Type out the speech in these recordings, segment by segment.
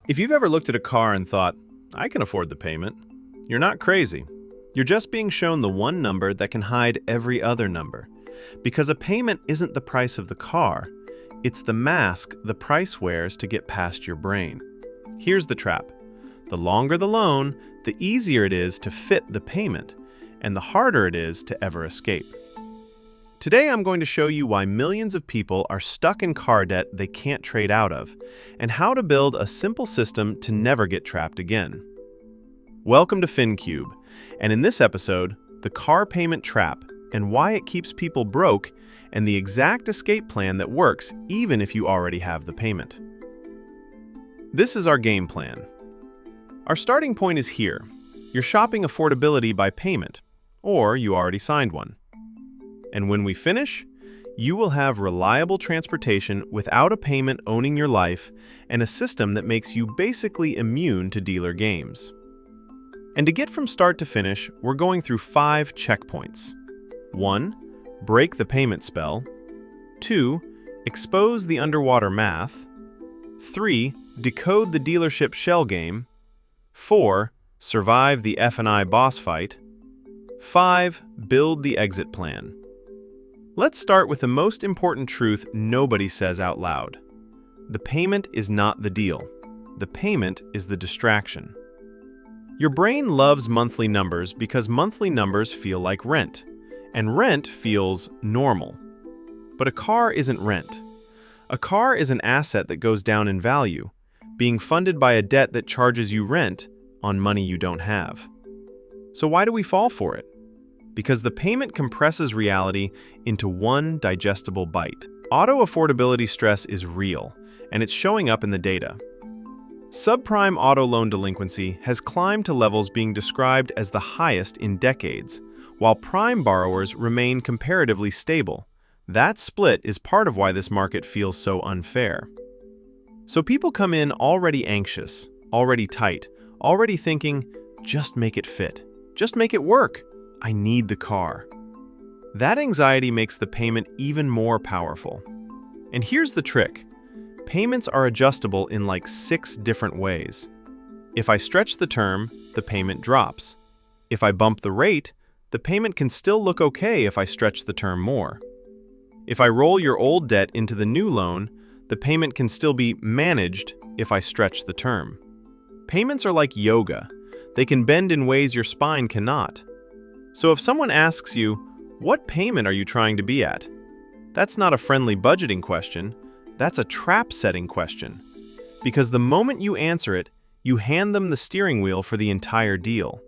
If you've ever looked at a car and thought, I can afford the payment, you're not crazy. You're just being shown the one number that can hide every other number. Because a payment isn't the price of the car, it's the mask the price wears to get past your brain. Here's the trap. The longer the loan, the easier it is to fit the payment, and the harder it is to ever escape. Today I'm going to show you why millions of people are stuck in car debt they can't trade out of, and how to build a simple system to never get trapped again. Welcome to FinCube, and in this episode, the car payment trap and why it keeps people broke, and the exact escape plan that works even if you already have the payment. This is our game plan. Our starting point is here. You're shopping affordability by payment, or you already signed one. And when we finish, you will have reliable transportation without a payment owning your life and a system that makes you basically immune to dealer games. And to get from start to finish, we're going through 5 checkpoints. 1. Break the payment spell. 2. Expose the underwater math. 3. Decode the dealership shell game. 4. Survive the F&I boss fight. 5. Build the exit plan. Let's start with the most important truth nobody says out loud. The payment is not the deal. The payment is the distraction. Your brain loves monthly numbers because monthly numbers feel like rent, and rent feels normal. But a car isn't rent. A car is an asset that goes down in value, being funded by a debt that charges you rent on money you don't have. So why do we fall for it? Because the payment compresses reality into one digestible bite. Auto affordability stress is real, and it's showing up in the data. Subprime auto loan delinquency has climbed to levels being described as the highest in decades, while prime borrowers remain comparatively stable. That split is part of why this market feels so unfair. So people come in already anxious, already tight, already thinking, just make it fit, just make it work. I need the car. That anxiety makes the payment even more powerful. And here's the trick. Payments are adjustable in like 6 different ways. If I stretch the term, the payment drops. If I bump the rate, the payment can still look okay if I stretch the term more. If I roll your old debt into the new loan, the payment can still be managed if I stretch the term. Payments are like yoga. They can bend in ways your spine cannot. So if someone asks you, what payment are you trying to be at? That's not a friendly budgeting question, that's a trap-setting question. Because the moment you answer it, you hand them the steering wheel for the entire deal.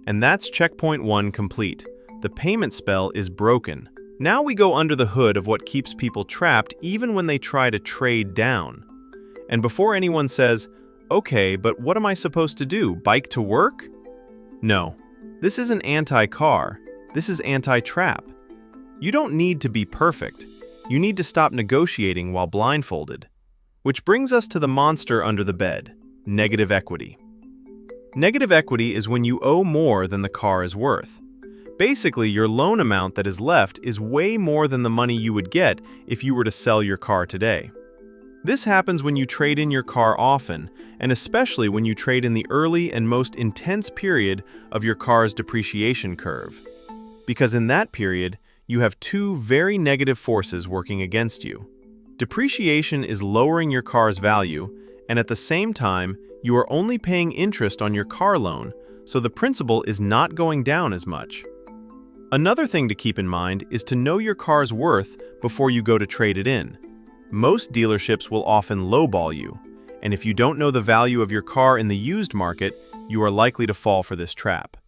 And that's checkpoint 1 complete. The payment spell is broken. Now we go under the hood of what keeps people trapped even when they try to trade down. And before anyone says, okay, but what am I supposed to do, bike to work? No. This isn't anti-car, this is anti-trap. You don't need to be perfect. You need to stop negotiating while blindfolded. Which brings us to the monster under the bed, negative equity. Negative equity is when you owe more than the car is worth. Basically, your loan amount that is left is way more than the money you would get if you were to sell your car today. This happens when you trade in your car often, and especially when you trade in the early and most intense period of your car's depreciation curve. Because in that period, you have 2 very negative forces working against you. Depreciation is lowering your car's value, and at the same time, you are only paying interest on your car loan, so the principal is not going down as much. Another thing to keep in mind is to know your car's worth before you go to trade it in. Most dealerships will often lowball you, and if you don't know the value of your car in the used market, you are likely to fall for this trap.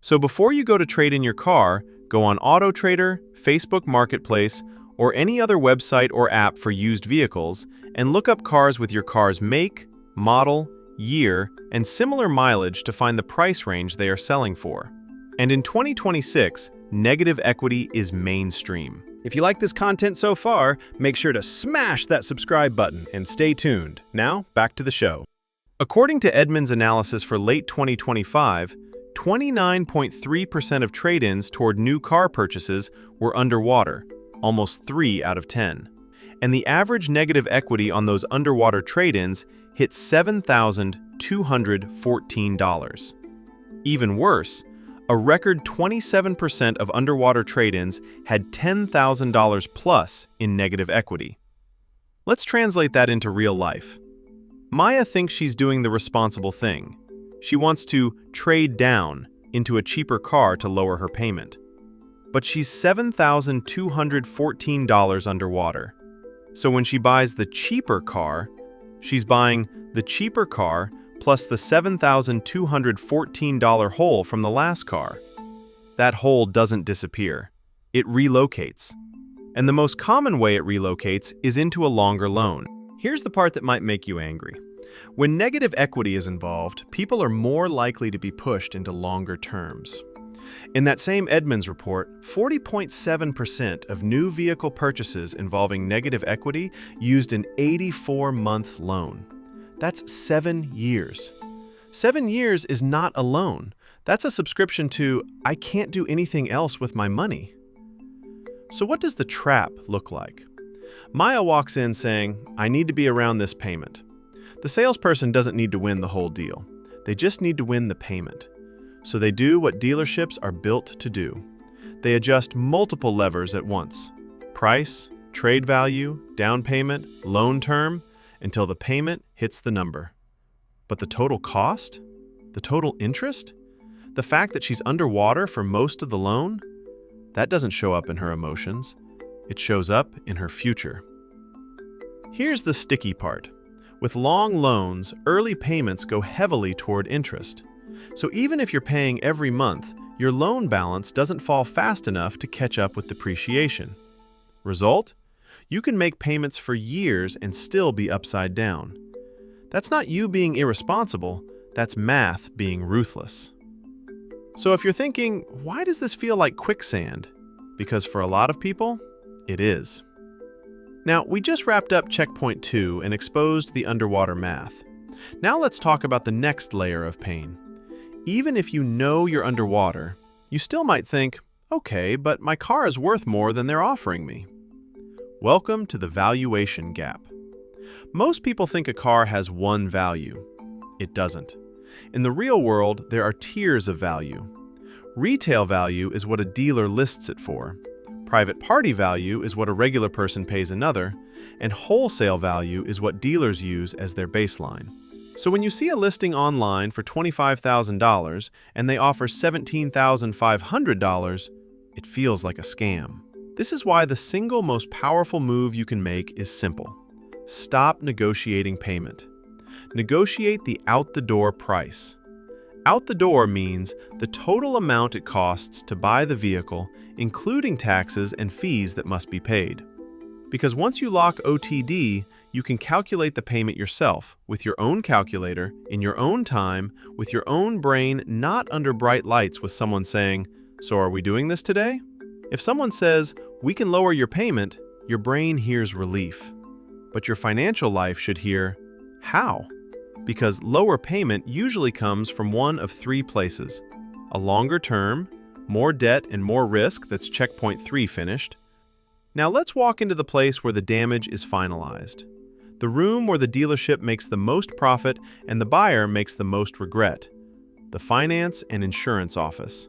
So before you go to trade in your car, go on AutoTrader, Facebook Marketplace, or any other website or app for used vehicles, and look up cars with your car's make, model, year, and similar mileage to find the price range they are selling for. And in 2026, negative equity is mainstream. If you like this content so far, make sure to smash that subscribe button and stay tuned. Now, back to the show. According to Edmunds' analysis for late 2025, 29.3% of trade-ins toward new car purchases were underwater, almost 3 out of 10. and the average negative equity on those underwater trade-ins hit $7,214. Even worse, a record 27% of underwater trade-ins had $10,000 plus in negative equity. Let's translate that into real life. Maya thinks she's doing the responsible thing. She wants to trade down into a cheaper car to lower her payment. But she's $7,214 underwater. So when she buys the cheaper car, she's buying the cheaper car plus the $7,214 hole from the last car. That hole doesn't disappear. It relocates. And the most common way it relocates is into a longer loan. Here's the part that might make you angry. When negative equity is involved, people are more likely to be pushed into longer terms. In that same Edmunds report, 40.7% of new vehicle purchases involving negative equity used an 84-month loan. That's 7 years. 7 years is not a loan. That's a subscription to, I can't do anything else with my money. So what does the trap look like? Maya walks in saying, I need to be around this payment. The salesperson doesn't need to win the whole deal. They just need to win the payment. So they do what dealerships are built to do. They adjust multiple levers at once: price, trade value, down payment, loan term, until the payment hits the number. But the total cost? The total interest? The fact that she's underwater for most of the loan? That doesn't show up in her emotions. It shows up in her future. Here's the sticky part. With long loans, early payments go heavily toward interest. So even if you're paying every month, your loan balance doesn't fall fast enough to catch up with depreciation. Result? You can make payments for years and still be upside down. That's not you being irresponsible, that's math being ruthless. So if you're thinking, why does this feel like quicksand? Because for a lot of people, it is. Now, we just wrapped up checkpoint 2 and exposed the underwater math. Now let's talk about the next layer of pain. Even if you know you're underwater, you still might think, okay, but my car is worth more than they're offering me. Welcome to the valuation gap. Most people think a car has one value. It doesn't. In the real world, there are tiers of value. Retail value is what a dealer lists it for. Private party value is what a regular person pays another, and wholesale value is what dealers use as their baseline. So when you see a listing online for $25,000 and they offer $17,500, it feels like a scam. This is why the single most powerful move you can make is simple. Stop negotiating payment. Negotiate the out-the-door price. Out the door means the total amount it costs to buy the vehicle, including taxes and fees that must be paid. Because once you lock OTD, you can calculate the payment yourself, with your own calculator, in your own time, with your own brain, not under bright lights with someone saying, "So are we doing this today?" If someone says, "We can lower your payment," your brain hears relief. But your financial life should hear, "How?" Because lower payment usually comes from one of 3 places: a longer term, more debt and more risk, that's checkpoint 3 finished. Now let's walk into the place where the damage is finalized. The room where the dealership makes the most profit and the buyer makes the most regret. The finance and insurance office.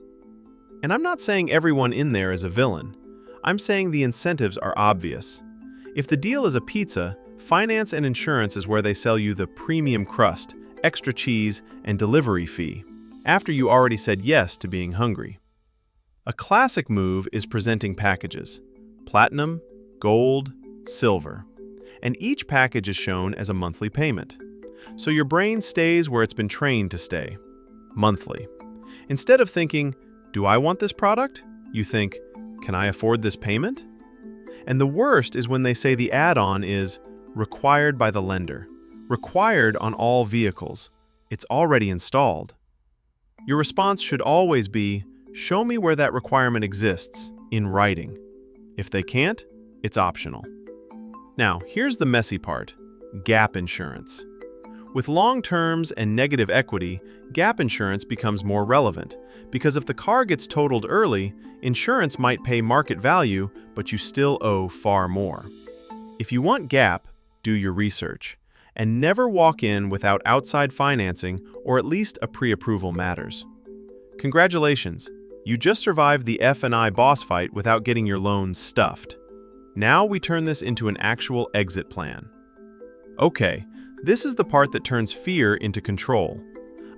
And I'm not saying everyone in there is a villain. I'm saying the incentives are obvious. If the deal is a pizza, finance and insurance is where they sell you the premium crust, extra cheese, and delivery fee, after you already said yes to being hungry. A classic move is presenting packages: platinum, gold, silver. And each package is shown as a monthly payment. So your brain stays where it's been trained to stay, monthly. Instead of thinking, do I want this product? You think, can I afford this payment? And the worst is when they say the add-on is required by the lender, required on all vehicles. It's already installed. Your response should always be, show me where that requirement exists, in writing. If they can't, it's optional. Now, here's the messy part: gap insurance. With long terms and negative equity, gap insurance becomes more relevant, because if the car gets totaled early, insurance might pay market value, but you still owe far more. If you want gap, do your research. And never walk in without outside financing or at least a pre-approval matters. Congratulations, you just survived the F&I boss fight without getting your loans stuffed. Now we turn this into an actual exit plan. Okay, this is the part that turns fear into control.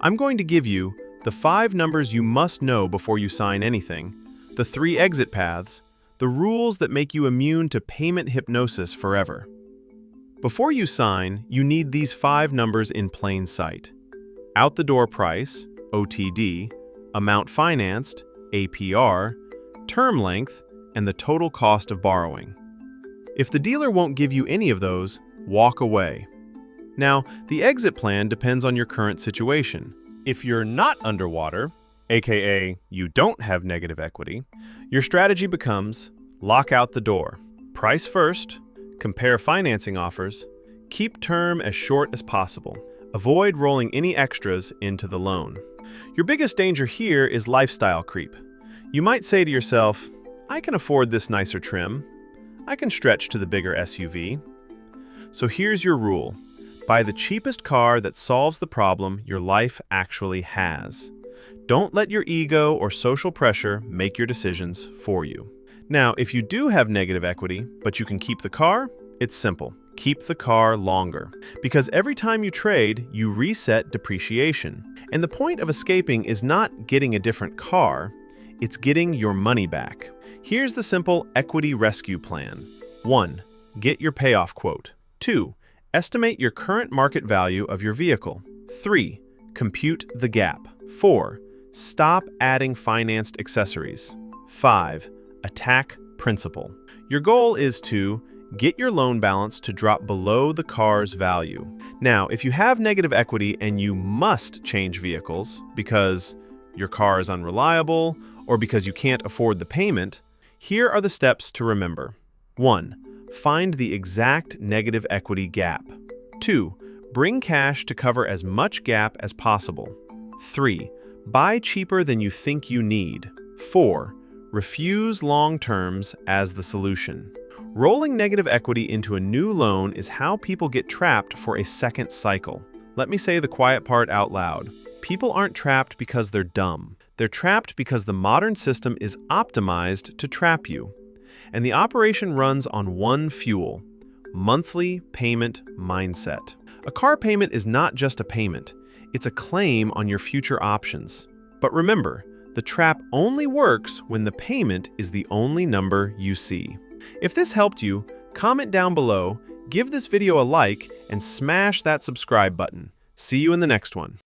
I'm going to give you the 5 numbers you must know before you sign anything, the 3 exit paths, the rules that make you immune to payment hypnosis forever. Before you sign, you need these 5 numbers in plain sight. Out the door price, OTD, amount financed, APR, term length, and the total cost of borrowing. If the dealer won't give you any of those, walk away. Now, the exit plan depends on your current situation. If you're not underwater, aka you don't have negative equity, your strategy becomes lock out the door. Price first, compare financing offers, keep term as short as possible. Avoid rolling any extras into the loan. Your biggest danger here is lifestyle creep. You might say to yourself, I can afford this nicer trim. I can stretch to the bigger SUV. So here's your rule. Buy the cheapest car that solves the problem your life actually has. Don't let your ego or social pressure make your decisions for you. Now, if you do have negative equity, but you can keep the car, it's simple. Keep the car longer. Because every time you trade, you reset depreciation. And the point of escaping is not getting a different car, it's getting your money back. Here's the simple equity rescue plan. 1. Get your payoff quote. 2. Estimate your current market value of your vehicle. 3. Compute the gap. 4. Stop adding financed accessories. 5. Attack principal. Your goal is to get your loan balance to drop below the car's value. Now, if you have negative equity and you must change vehicles because your car is unreliable or because you can't afford the payment, here are the steps to remember. 1. Find the exact negative equity gap. 2. Bring cash to cover as much gap as possible. 3. Buy cheaper than you think you need. 4. Refuse long terms as the solution. Rolling negative equity into a new loan is how people get trapped for a second cycle. Let me say the quiet part out loud. People aren't trapped because they're dumb. They're trapped because the modern system is optimized to trap you. And the operation runs on one fuel: monthly payment mindset. A car payment is not just a payment. It's a claim on your future options. But remember, the trap only works when the payment is the only number you see. If this helped you, comment down below, give this video a like, and smash that subscribe button. See you in the next one.